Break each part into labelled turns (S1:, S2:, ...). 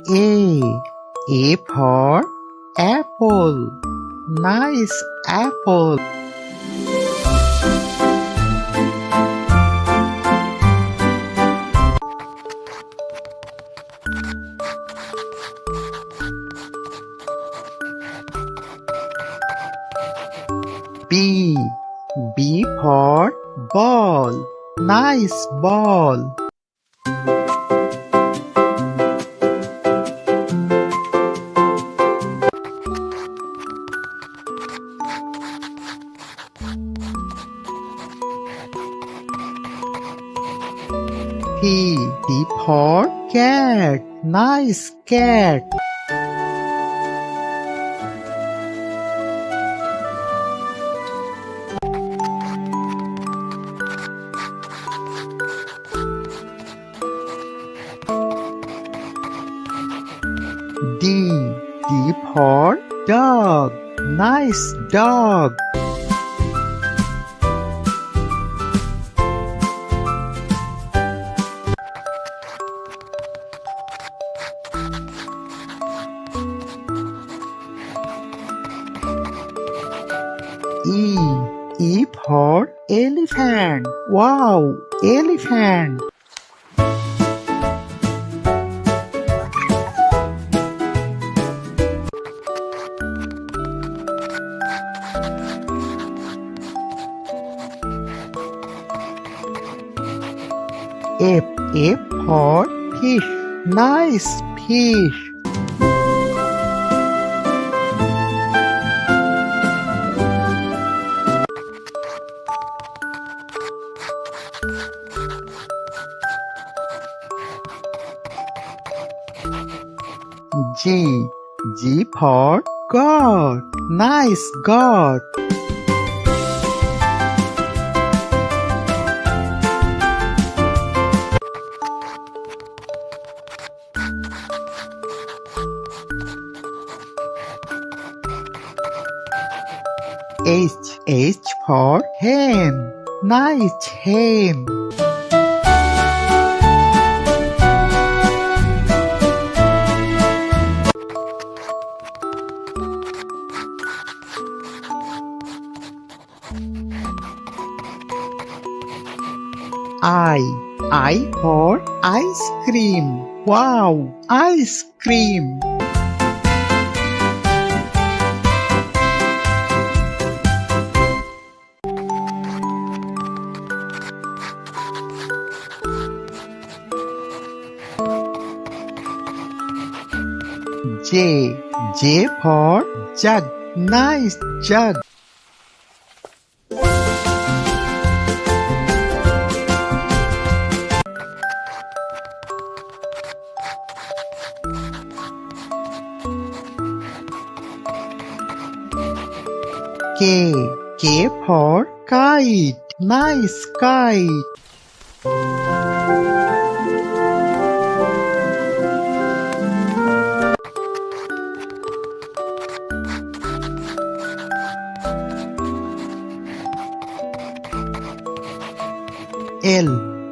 S1: A for apple. Nice apple. B for ball. Nice ball. T for cat. Nice cat. D for dog. Nice dog. E for elephant. Wow, elephant. F for fish. Nice fish. G for God. Nice God. H for hen. Nice hen. I for ice cream. Wow, ice cream. J for jug. Nice jug. K for kite. Nice kite.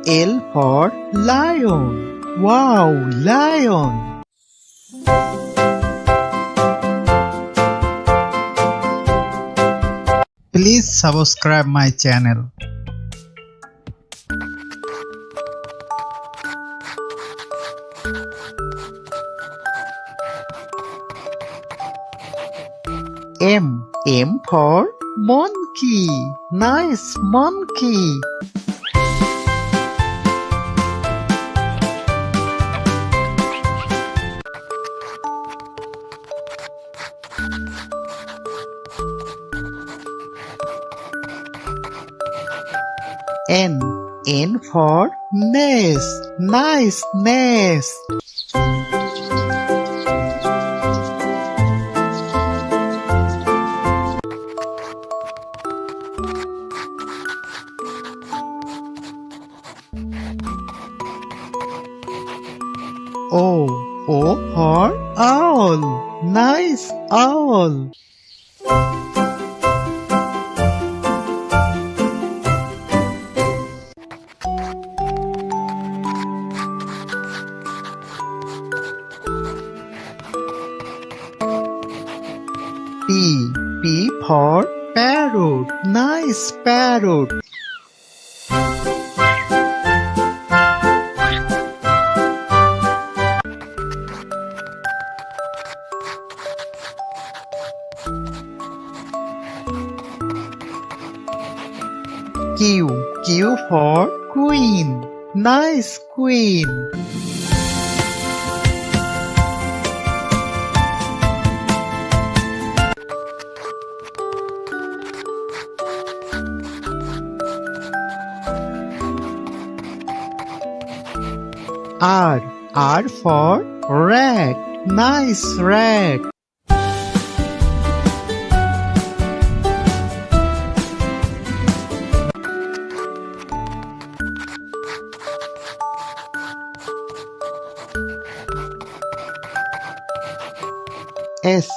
S1: L for lion. Wow, lion. Please subscribe my channel. M for monkey. Nice monkey. N for nest. Nice nest. O for owl. Nice owl. parrot, nice parrot. Q, Q for queen, nice queen. R, R for rat, nice rat. S,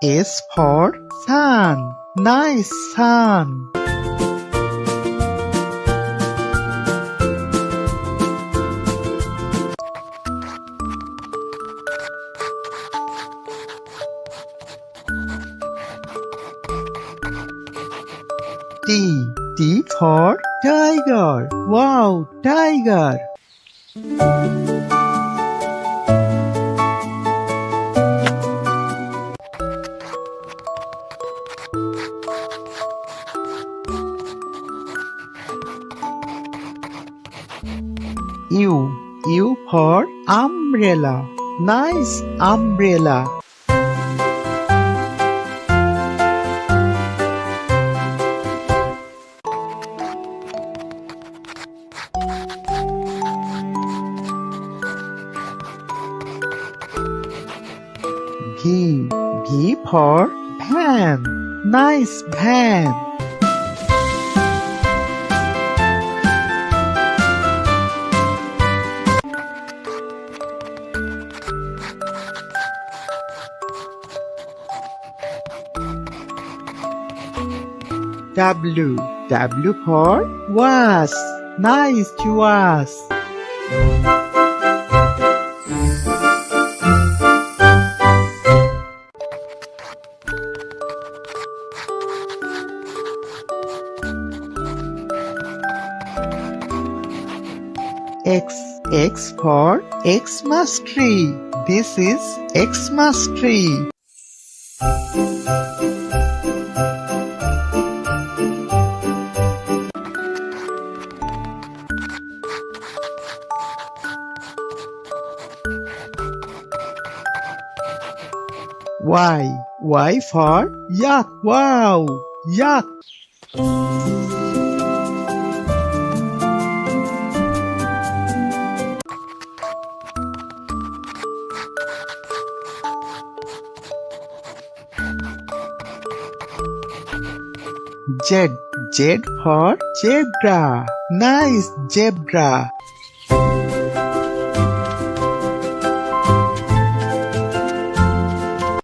S1: S for sun, nice sun. T, T for tiger, wow, tiger. U, U for umbrella, nice umbrella. V, V for van, nice van. W, W for was, nice was. X, X for Xmas tree. This is Xmas tree. Y, Y for yak, wow, yak. Z, Z for zebra, nice zebra.